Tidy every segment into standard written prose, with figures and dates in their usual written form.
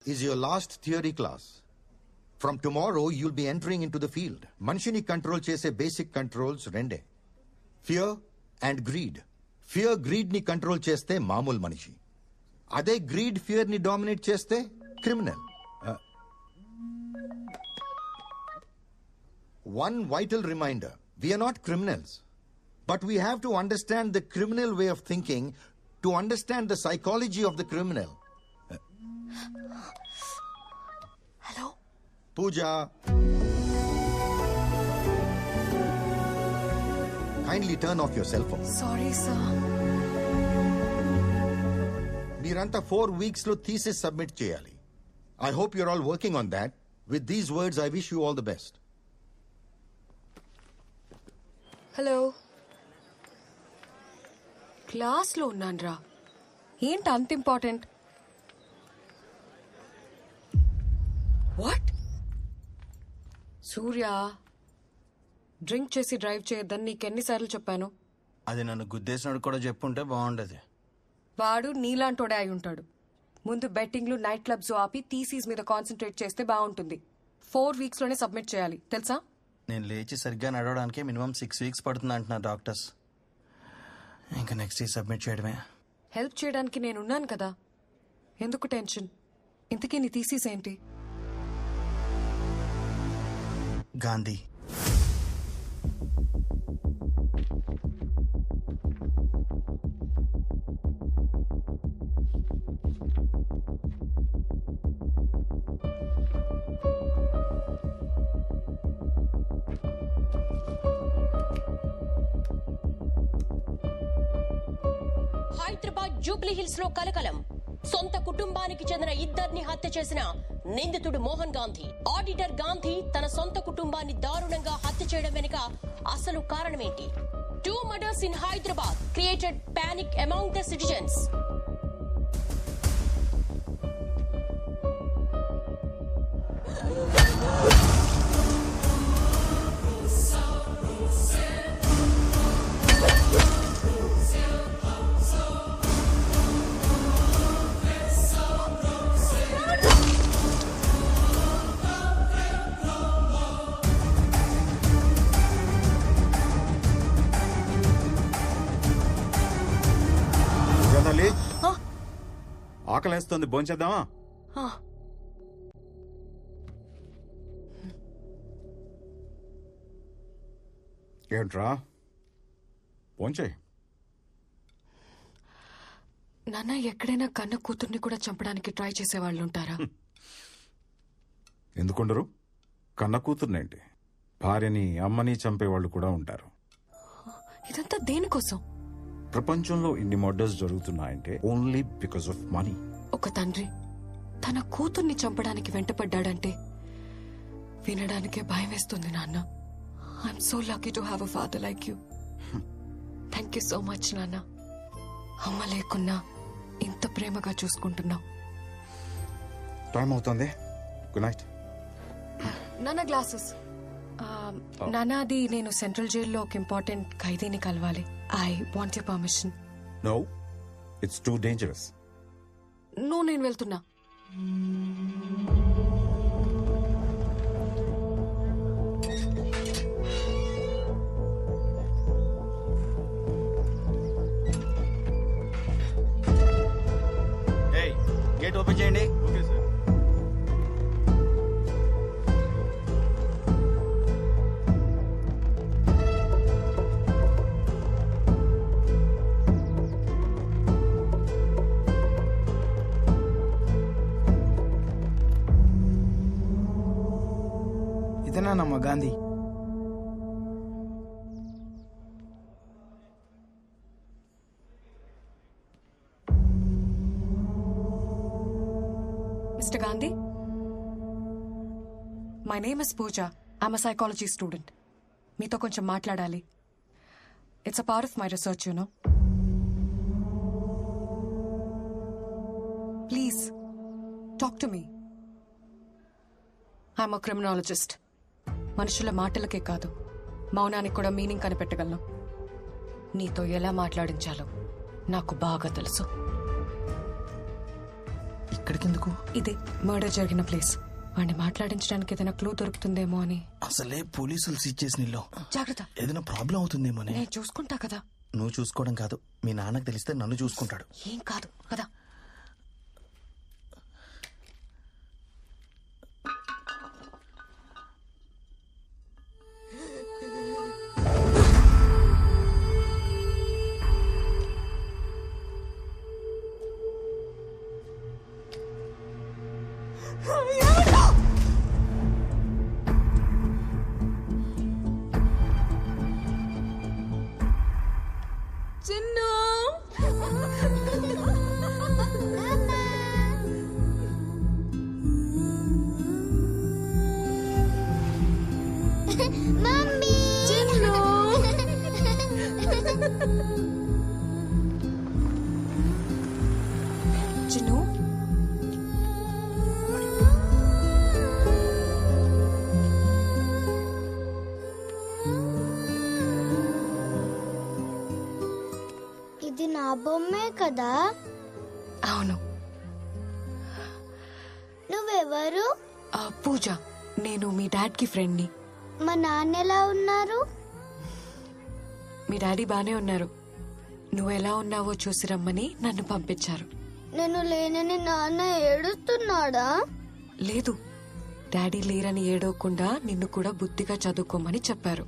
is your last theory class. From tomorrow, you'll be entering into the field. Manishini control chese basic controls rende. Fear and greed. Fear greed ni control cheste mamul manishi. Ade greed fear ni dominate cheste criminal. One vital reminder. We are not criminals. But we have to understand the criminal way of thinking to understand the psychology of the criminal. Hello? Pooja. Kindly turn off your cell phone. Sorry, sir. Meeranta 4 weeks lo thesis submit cheyali. I hope you're all working on that. With these words, I wish you all the best. Hello క్లాస్లో ఉన్నాన్రా. ఏంటి అంత important? What? Surya, drink చేసి drive చేయొద్దని నీకెన్నిసార్లు చెప్పాను? అది నన్ను గుద్దేసినట్టు కూడా చెప్పుంటే బాగుండేది. వాడు నీలాంటోడే అయి ఉంటాడు. ముందు బెట్టింగ్లు, నైట్ క్లబ్స్ ఆపి థీసీస్ మీద కాన్సన్ట్రేట్ చేస్తే బాగుంటుంది. 4 weeks లోనే సబ్మిట్ చేయాలి, తెలుసా? నేను లేచి సరిగ్గా నడవడానికి మినిమం 6 weeks పడుతుంది అంటున్నారు డాక్టర్స్. ఇంకా నెక్స్ట్ వీక్ సబ్మిట్ చేయడమే. హెల్ప్ చేయడానికి నేనున్నాను కదా, ఎందుకు టెన్షన్? ఇంతకీ నీ థీసీస్ ఏంటి? గాంధీ. హైదరాబాద్ జూబ్లీ హిల్స్ లో కలకలం. సొంత కుటుంబానికి చెందిన ఇద్దరిని హత్య చేసిన నిందితుడు మోహన్ గాంధీ. ఆడిటర్ గాంధీ తన సొంత కుటుంబాన్ని దారుణంగా హత్య చేయడం వెనుక అసలు కారణమేంటి? 2 murders in Hyderabad created panic among the citizens. ఆకలేస్తుంది, భోంచేద్దామా? ఏంట్రా భోంచేయి. నాన్న, ఎక్కడైనా కన్న కూతుర్ని కూడా చంపడానికి ట్రై చేసేవాళ్ళు ఉంటారా? ఎందుకుండరు? కన్న కూతుర్నేంటి, భార్యని అమ్మని చంపేవాళ్ళు కూడా ఉంటారు. ఇదంతా దేనికోసం? ప్రపంచంలో ఇన్ని మర్డర్స్ జరుగుతున్నాయంటే ఓన్లీ బికాస్ ఆఫ్ మనీ. ఒక తండ్రి తన కూతుర్ని చంపడానికి వెంటపడ్డాడంటే వినడానికే భయం వేస్తుంది నాన్న. I'm so lucky to have a father like you. Thank you so much నాన్న. అమ్మ లేకున్నా ఇంత ప్రేమగా చూసుకుంటున్నావు. టైం అవుతుంది, గుడ్ నైట్. నాన్న గ్లాసెస్. నాన్న, అది నేను సెంట్రల్ జైల్లో ఒక ఇంపార్టెంట్ ఖైదీని కలవాలి. I want your permission. No, it's too dangerous. నేను వెళ్తున్నా. గేట్ ఓపెన్ చేయండి. Okay sir. ఇదేనా Gandhi? Mr. Gandhi? My name is Pooja. I'm a psychology student. మీతో కొంచెం మాట్లాడాలి. It's a part of my research, you know. Please, talk to me. I'm a criminologist. మనుషుల మాటలకే కాదు, మౌనానికి కూడా మీనింగ్ కనిపెట్టగలను. నీతో ఎలా మాట్లాడించాలో నాకు బాగా తెలుసు. ఇక్కడికి ఎందుకు? ఇదే మర్డర్ జరిగిన ప్లేస్. వాడిని మాట్లాడించడానికి ఏదైనా క్లూ దొరుకుతుందేమో అని. అసలే పోలీసులు సీజ్ చేసిన ఇల్లు. జాగ్రత్త, ఏదైనా ప్రాబ్లం అవుతుందేమో అని. నేను చూసుకుంటా కదా. నువ్వు చూసుకోవడం కాదు, మీ నాన్నకు తెలిస్తే నన్ను చూసుకుంటాడు. ఏం కాదు కదా. చిన్ను, ఇది నా బొమ్మే కదా. అవును. నువ్వెవరు? పూజ. నేను మీ డాడ్కి ఫ్రెండ్ని. మా నాన్న ఎలా ఉన్నారు? మీ డాడీ బానే ఉన్నారు. నువ్వు ఎలా ఉన్నావో చూసి రమ్మని నన్ను పంపించారు. నేను లేనని నాన్న ఏడుస్తున్నాడా? లేదు, డాడీ లేరని ఏడవకుండా నిన్ను కూడా బుద్ధిగా చదువుకోమని చెప్పారు.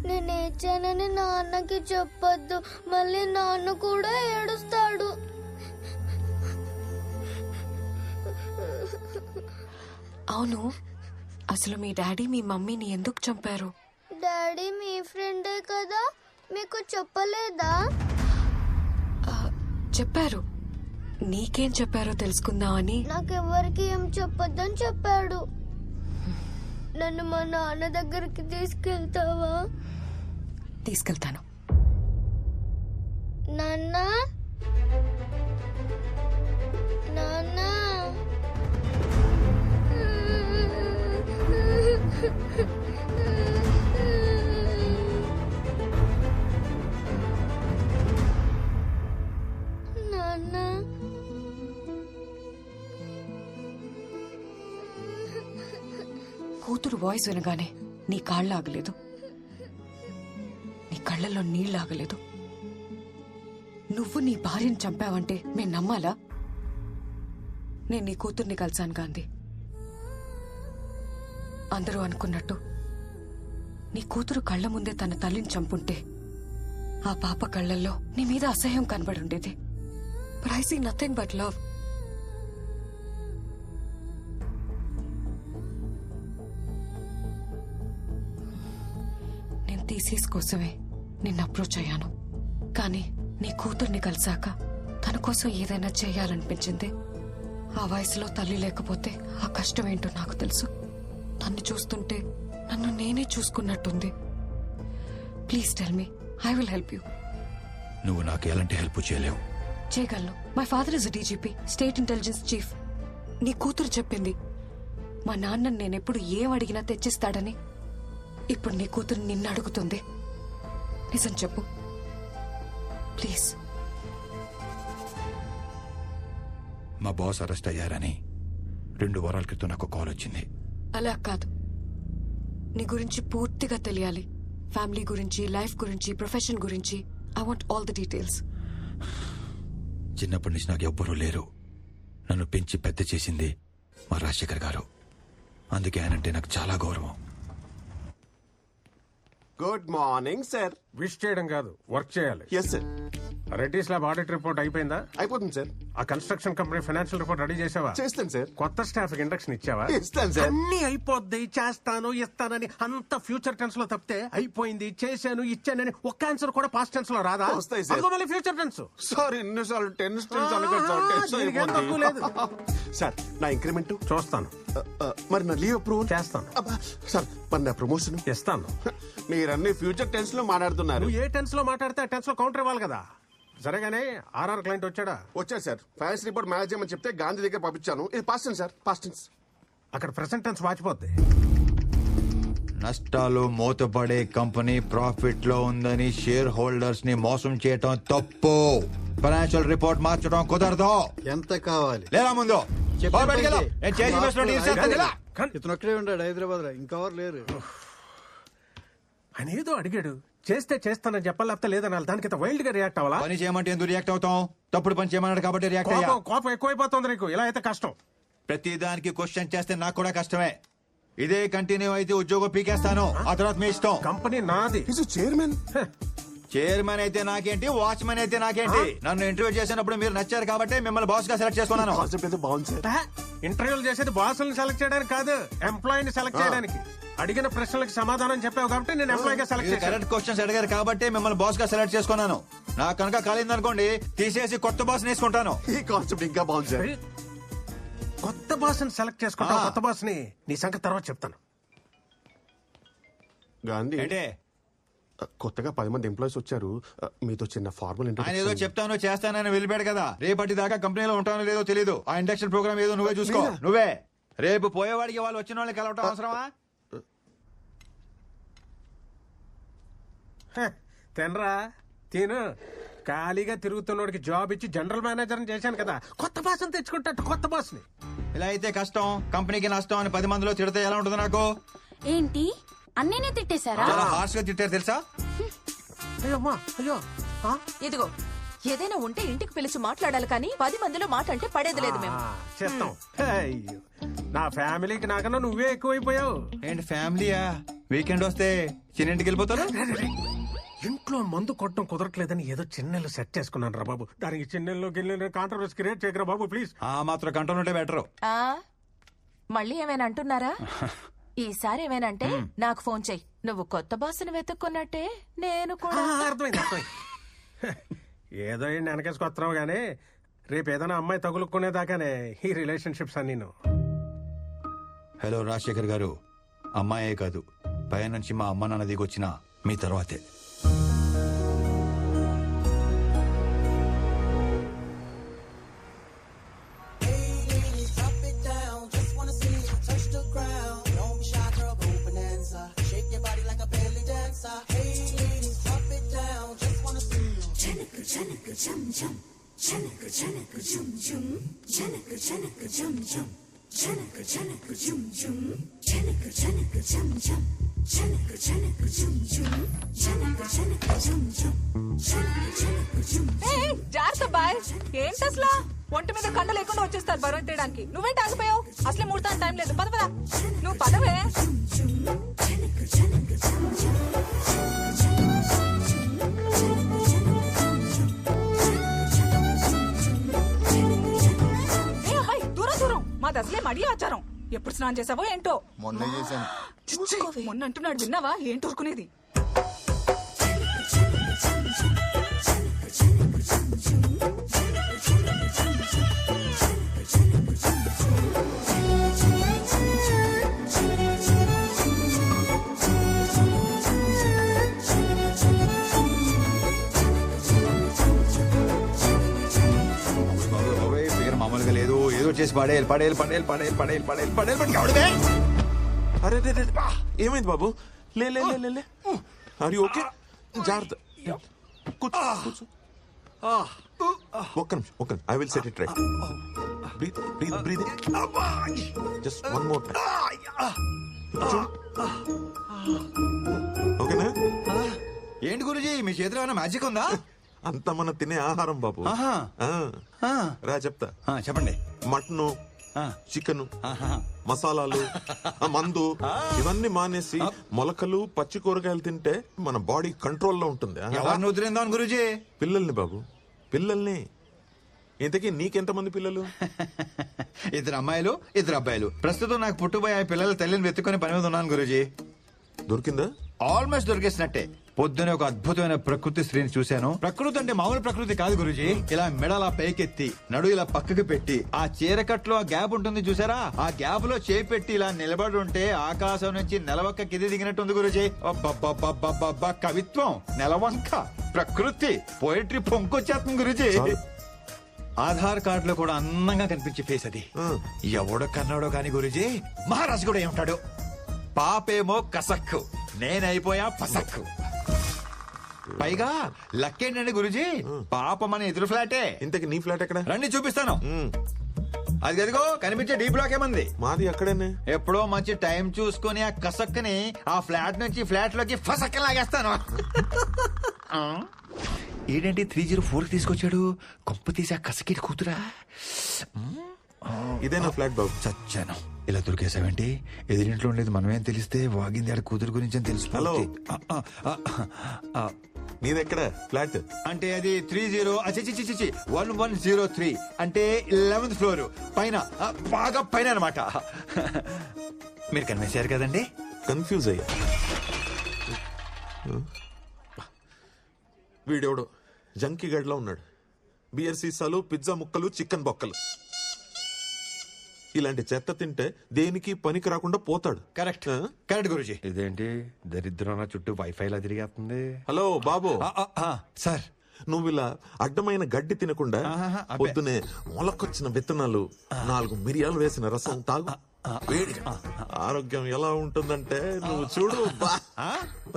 నేను ఏడ్చానని నాన్నకి చెప్పొద్దు, మళ్ళీ నాన్న కూడా ఏడుస్తాడు. అవును, అసలు మీ డాడీ మీ మమ్మీని ఎందుకు చంపారు? డాడీ మీ ఫ్రెండే కదా, మీకు చెప్పలేదా? చెప్పారు. నీకేం చెప్పారో తెలుసుకుందామని. నాకెవ్వరికి ఏం చెప్పొద్దని చెప్పాడు. నన్ను మా నాన్న దగ్గరికి తీసుకెళ్తావా? తీసుకెళ్తాను. నాన్న, నాన్న. నాన్న. కూతురు వాయిస్ వినగానే నీ కాళ్ళు ఆగలేదు, నీ కళ్ళల్లో నీళ్ళు ఆగలేదు. నువ్వు నీ భార్యను చంపావంటే మేము నమ్మాలా? నేను నీ కూతుర్ని కలిశాను గాంధీ. అందరూ అనుకున్నట్టు నీ కూతురు కళ్ళ ముందే తన తల్లిని చంపుంటే ఆ పాప కళ్ళల్లో నీ మీద అసహ్యం కనబడి ఉండేది. But I see nothing but love. నేను థీసిస్ కోసమే నిన్ను అప్రోచ్ అయ్యాను. కానీ నీ కూతుర్ని కలిసాక తన కోసం ఏదైనా చేయాలనిపించింది. ఆ వయసులో తల్లి లేకపోతే ఆ కష్టం ఏంటో నాకు తెలుసు. తన్ని చూస్తుంటే నన్ను నేనే చూసుకున్నట్టుంది. Please tell me, I will help you. నువ్వు నాకు ఎలాంటి హెల్ప్ చేయలేవు. చేయగలను. My father is DGP, state intelligence chief. నీ కూతురు చెప్పింది మా నాన్న నేనెప్పుడు ఏం అడిగినా తెచ్చిస్తాడని. ఇప్పుడు నీ కూతురు నిన్ను అడుగుతుంది. నిజం చెప్పు ప్లీజ్. మా బాస్ అరెస్ట్ అయ్యారని 2 వారాల క్రితం నాకు కాల్ వచ్చింది. అలా కాదు, నీ గురించి పూర్తిగా తెలియాలి. ఫ్యామిలీ గురించి, లైఫ్ గురించి, ప్రొఫెషన్ గురించి. I want all the details. చిన్నప్పటి నుంచి నాకు ఎవ్వరూ లేరు. నన్ను పెంచి పెద్ద చేసింది మా రాజశేఖర్ గారు. అందుకే ఆయనంటే నాకు చాలా గౌరవం. Good morning sir. విష్ చేయడం కాదు, వర్క్ చేయాలి. Yes sir. Reddy's lab audit report అయిపోయిందా? అయిపోతుంది సార్. ఆ construction company financial report ready చేసావా? చేస్తాను సార్. కొత్త స్టాఫ్ ఇండక్షన్ ఇచ్చావా? ఇస్తాను సార్. అన్ని అయిపోద్ది, చేస్తాను ఇస్తానని అంత ఫ్యూచర్ టెన్స్ లో తప్పితే అయిపోయింది, చేశాను, ఇచ్చానని ఒక్క ఆన్సర్ కూడా పాస్ట్ టెన్స్ లో రాదా? వస్తాయి సార్. అదిగో మళ్ళీ ఫ్యూచర్ టెన్స్. సార్ ఎన్నిసార్లు టెన్స్ దీనికి ఏం తక్కువ లేదు. సార్ నా ఇంక్రిమెంట్ చూస్తాను, మరి నా లీవ్ అప్రూవల్ చేస్తాను, సార్ మరి నా ప్రమోషన్ ఇస్తాను. మీరన్నీ ఫ్యూచర్ టెన్స్ లో మాట్లాడుతున్నారు. నువ్వు ఏ టెన్స్ లో మాట్లాడితే ఆ టెన్స్ లో కౌంటర్ ఇవ్వాలి కదా. సరేగానే ఆర్ఆర్ క్లయింట్ వచ్చాడా? వచ్చారు సార్. ఫైనాన్స్ రిపోర్ట్ మేనేజ్ చేయమని చెప్తే గాంధీ దగ్గర పంపించాను. ఇది past tense sir, past tense. అక్కడ ప్రెసెంట్ టెన్స్ వాచిపోద్ది. నష్టాలు మూతపడే కంపెనీ ప్రాఫిట్ లో ఉందని షేర్ హోల్డర్స్ ని మోసం చేయటం తప్పు. ఫైనాన్షియల్ రిపోర్ట్ మార్చడం కుదరదు. ఎంత కావాలి? లేదా ముందు ఇతను ఒక్కడే ఉన్నాడు హైదరాబాద్ లో, ఇంకెవరు లేరు. అనేదో అడిగాడు, చేస్తే చేస్తానని చెప్పాలి, లేకపోతే లేదనాలి. దానికి వైల్డ్ గా రియాక్ట్ అవ్వాలా? పని చేయమంటే ఎందుకు రియాక్ట్ అవుతాం? తప్పుడు పని చేయమన్నాడు కాబట్టి రియాక్ట్ అయ్యా. కోపం ఎక్కువైపోతుంది నీకు, ఇలా అయితే కష్టం. ప్రతి దానికి క్వశ్చన్ చేస్తే నాకు కూడా కష్టమే. ఇదే కంటిన్యూ అయితే ఉద్యోగం పీకేస్తాను. ఆ తర్వాత మీ ఇష్టం. కంపెనీ నాది. చైర్మన్. చైర్మన్ అయితే నాకేంటి, వాచ్మెన్ అయితే నాకేంటి? నన్ను ఇంటర్వ్యూ చేసినప్పుడు మీరు నచ్చారు కాబట్టి మిమ్మల్ని బాస్ గా సెలెక్ట్ చేసుకున్నాను. కాన్సెప్ట్ అయితే బాగుంది సార్. ఇంటర్వ్యూలు చేసేది బాసులను సెలెక్ట్ చేయడానికి కాదు, ఎంప్లాయీని సెలెక్ట్ చేయడానికి. అడిగిన ప్రశ్నలకు సమాధానం చెప్పావు కాబట్టి నేను ఎంప్లాయీగా సెలెక్ట్ మీరు చేశాను. కరెక్ట్ క్వశ్చన్స్ అడిగారు కాబట్టి మిమ్మల్ని బాస్ గా సెలెక్ట్ చేసుకున్నాను. నాకు కనుక కాలిందనుకోండి, తీసేసి కొత్త బాస్ వేసుకుంటాను. ఈ కాన్సెప్ట్ ఇంకా బాగుంది సార్. కొత్త బాస్ ని సెలెక్ట్ చేసుకుంటావు. కొత్త బాస్ ని నీ సంగతి తర్వాత చెప్తాను. గాంధీ, ఏంటే కొత్తగా 10 మంది ఎంప్లాయీస్ వచ్చారు. మీతో చిన్న ఫార్మల్ ఆయన ఏదో చెప్తానో చేస్తానని వెళ్ళిపోయాడు కదా. రేపటి దాకా కంపెనీలో ఉంటానో లేదో తెలియదు. ఆ ఇండక్షన్ ప్రోగ్రామ్ ఏదో నువ్వే చూసుకో. నువ్వే రేపు పోయేవాడికి వాళ్ళు వచ్చిన వాళ్ళకి కలవటం అవసరమా? తినరా తిను. ఖాళీగా తిరుగుతున్నోడికి జాబ్ ఇచ్చి జనరల్ మేనేజర్ చేశాను కదా. కొత్త బాస్ ని తెచ్చుకుంటా, కొత్త బాస్ ని. ఇలా అయితే కష్టం, కంపెనీకి నష్టం అని 10 మందిలో తిడితే ఎలా ఉంటుంది నాకు? ఏంటి అన్నీనే తిట్టేశారా? చాలా హార్ష్ గా తిట్టారు తెలుసా? అయ్యమ్మా అయ్యో. ఇదిగో ఏదైనా ఉంటే ఇంటికి పిలిచి మాట్లాడాలి కానీ 10 మందిలో మాట అంటే పడేది లేదు మేము. చేస్తాం. అయ్యో, నా ఫ్యామిలీకి నాకన్నా నువ్వే ఎక్కువైపోయావు. ఏంటి ఫ్యామిలీయా? వీకెండ్ వస్తే చిన్నింటికి వెళ్ళిపోతారు. ఇంట్లో మందు కొట్టడం కుదరట్లేదని ఏదో చిన్నెల్లు సెట్ చేసుకున్నాను రా బాబు. దానికి చిన్నెల్లో గిన్నెలు కాంట్రవర్సీ క్రియేట్ చేయకరా బాబు ప్లీజ్. ఆ మాత్రం కంట్రోల్ ఉంటే బెటర్. ఆ మళ్ళీ ఏమైనా అంటున్నారా? ఈసారి ఏమైనంటే నాకు ఫోన్ చెయ్యి. నువ్వు కొత్త బాసుని వెతుక్కున్నట్టే నేను కూడా. అర్థమైంది అర్థమైంది. ఏదో ఏంటి వెనకేసుకొస్తున్నావు గానీ రేపు ఏదైనా అమ్మాయి తగులుకునేదాకానే ఈ రిలేషన్షిప్స్ అన్నీ. హలో రాజశేఖర్ గారు, అమ్మాయే కాదు పై నుంచి మా అమ్మ నాన్న దిగొచ్చిన మీ తర్వాతే. జాగ్రత్త బాయ్. ఏంటి అసలు ఒంటి మీద కండ లేకుండా వచ్చేస్తారు బరువు తీయడానికి. నువ్వేంటి ఆగిపోయావు? అసలే ముడతాను టైం లేదు. పద పద, నువ్వు పదవే. దూరం మాది అసలే మడి ఆచారం. ఎప్పుడు స్నానం చేసావో ఏంటో. మొన్న చేశాను. మొన్న అంటున్నాడు, విన్నావా? ఏంటి ఊరుకునేది? మామూలుగా లేదు, ఏదో చేసి పడేయాలి పడేయాలి పడేయాలి పడేయాలి పడేయాలి పడేయాలి పడేయాలి. అరే ఏమైంది బాబు? లే లే లే లే. అరే ఓకే, జాగ్రత్త. కూర్చో కూర్చో. ఒక్క నిమిషం. I will set it right. Breathe breathe breathe. Just one more time. ఓకేనా? ఏంటి గురుజీ, మీ చేతిలో ఏమైనా మ్యాజిక్ ఉందా? అంతా మనం తినే ఆహారం బాబు. రా చెప్తా. చెప్పండి. మటను, చికెన్, మసాలాలు, మందు ఇవన్నీ మానేసి మొలకలు, పచ్చి కూరగాయలు తింటే మన బాడీ కంట్రోల్లో ఉంటుంది. ఎవరిని వదిలేందాం గురుజీ? పిల్లల్ని బాబు, పిల్లల్ని. ఇంతకీ నీకెంతమంది పిల్లలు? 2 అమ్మాయిలు 2 అబ్బాయిలు. ప్రస్తుతం నాకు పుట్టుబోయే పిల్లల తల్లిని వెతుక్కుని పని మీద ఉన్నాను గురుజీ. దొరికిందా? ఆల్మోస్ట్ దొరికేసినట్టే. పొద్దునే ఒక అద్భుతమైన ప్రకృతి స్త్రీని చూశాను. ప్రకృతి అంటే మామూలు ప్రకృతి కాదు గురుజీ. ఇలా మెడలా పైకెత్తి, నడు ఇలా పక్కకి పెట్టి, ఆ చీరకట్లో ఆ గ్యాప్ ఉంటుంది చూసారా, ఆ గ్యాప్ లో చేపెట్టి ఇలా నిలబడి ఉంటే ఆకాశం నుంచి నెలవంక కింది దిగినట్టుంది గురుజీ. కవిత్వం, నెలవంక, ప్రకృతి, పోయిటరీ పొంకొచ్చేస్తుంది గురుజీ. ఆధార్ కార్డు లో కూడా అందంగా కనిపించే ఫేస్ అది. ఎవడో కన్నాడో కాని గురుజీ, మహారాజు కూడా ఏమంటాడు? పాపేమో కసక్కు, నేనైపోయా పసక్కు. పైగా లక్కేంటండి గురుజీ, పాప మన ఎదురు ఫ్లాటే. ఇంతకి నీ ఫ్లాట్ ఎక్కడ? రండి చూపిస్తాను. అది అదిగో కనిపించే డీ బ్లాక్ ఏమంది. మాది అక్కడేనే. ఎప్పుడో మంచి టైం చూసుకుని ఆ కసక్కని ఆ ఫ్లాట్ నుంచి ఫ్లాట్ లోకి ఫసక్క లాగేస్తాను. ఏంటంటే 304 తీసుకొచ్చాడు. కొంప తీసి ఆ కసకి కూతురా. ఇదేనా ఫ్లాట్ బాబు? చచ్చాను. ఇలా దొరికేసావేంటి? ఎదురింట్లో ఉండేది మనమేం తెలిస్తే వాగింది ఆడ కూతురు గురించి అని తెలుసు. హలో. నీదెక్కడ ఫ్లాట్? అంటే అది 1103 అంటే 11th ఫ్లోర్ పైన, బాగా పైన అనమాట. మీరు కనిపించారు కదండి. కన్ఫ్యూజ్ అయ్యా. వీడెవడో జంకీ గడ్లో ఉన్నాడు. బియర్ సీసాలు, పిజ్జా ముక్కలు, చికెన్ బొక్కలు. ఇలాంటి చెత్త తింటే దేనికి పనికి రాకుండా పోతాడు. Correct correct Guruji. ఇదేంటి దరిద్రం చుట్టూ వైఫై లా తిరిగేస్తుంది. హలో బాబు. సార్ నువ్వు ఇలా అడ్డమైన గడ్డి తినకుండా పొద్దునే మొలకొచ్చిన విత్తనాలు, 4 మిరియాలు వేసిన రసం తాగు. వేడిగా ఆరోగ్యం ఎలా ఉంటుందంటే నువ్వు చూడు.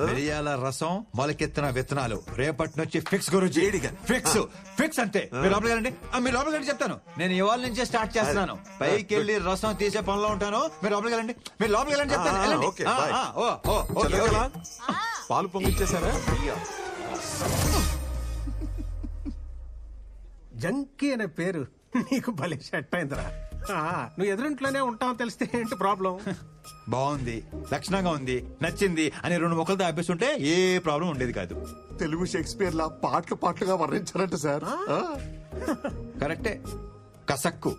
మిరియాల రసం, మొలకెత్తిన విత్తనాలు రేపటి నుంచి ఫిక్స్ గురుజీ. ఫిక్స్ ఫిక్స్ అంతే. మీరు లోపలికి వెళ్ళండి. మీరు లోపలికి వెళ్ళి చెప్తాను. నేను ఇవాళ నుంచే స్టార్ట్ చేస్తున్నాను. పైకి వెళ్ళి రసం తీసే పనిలో ఉంటాను. మీరు లోపలికి వెళ్ళండి. మీరు లోపలికి వెళ్ళండి చెప్తాను. పాలు పొంగిచ్చేసారా? జంకీ అనే పేరు నీకు భలే సెట్ అయిందిరా. నువ్వు ఎదురింట్లోనే ఉంటావు తెలిస్తే ఏంటి ప్రాబ్లం? బాగుంది, లక్షణంగా ఉంది, నచ్చింది అని 2 మొక్కలతో ఆపేస్తుంటే ఏ ప్రాబ్లం ఉండేది కాదు. తెలుగు షేక్స్పియర్ లా పాటలుగా వర్ణించారంట సార్. కరెక్టే. కసక్కు,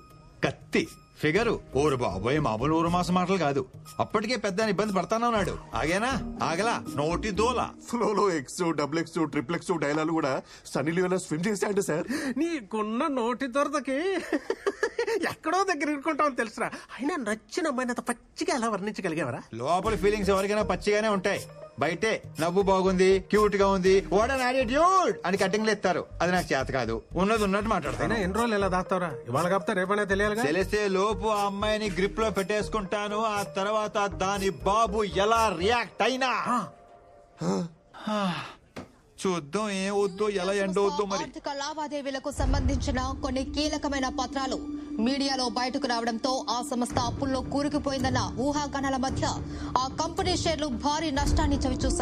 కత్తి, ఫిగరు, ఊరు బాబోయ్ మామూలు ఊరు మాసం మాటలు కాదు. అప్పటికే పెద్ద ఇబ్బంది పడతానన్నాడు. ఆగేనా? ఆగలా. నోటి దోల. ఫ్లోలో X, double X, triple X dialogue కూడా సన్నీ లియోనా స్విమ్ చేశాడు సార్. నీకున్న నోటి దొరదకి ఎక్కడో దగ్గర ఇరుకుంటావు తెలుసురా. అయినా నచ్చిన అమ్మాయిని అంత పచ్చిగా ఎలా వర్ణించగలిగేవరా? లోపల ఫీలింగ్స్ ఎవరికైనా పచ్చిగానే ఉంటాయి. బయటే నవ్వు బాగుంది, క్యూట్ గా ఉంది, వాట్ అన్ యాటిట్యూడ్ అని కట్టింగ్లు ఎత్తారు. అది నాకు చేత కాదు. ఉన్నది ఉన్నట్టు మాట్లాడతాను. ఎన్ని రోజులు ఎలా దాస్తావరా? ఇవాళ కాపుతా రేపనే తెలియాలి. తెలిస్తే లోపు ఆ అమ్మాయిని గ్రిప్ లో పెట్టేసుకుంటాను. ఆ తర్వాత దాని బాబు ఎలా రియాక్ట్ అయినా చూద్దాం. ఏం వద్దో ఎలా ఎండవద్దో మరి. ఆర్థిక లావాదేవీలకు సంబంధించిన కొన్ని కీలకమైన పత్రాలు మీడియాలో బయటకు రావడంతో ఆ సంస్థ అప్పుల్లో కూరుకుపోయిందన్న ఊహాగానాల మధ్య ఆ కంపెనీ షేర్లు భారీ నష్టాన్ని చవిచూశాయి.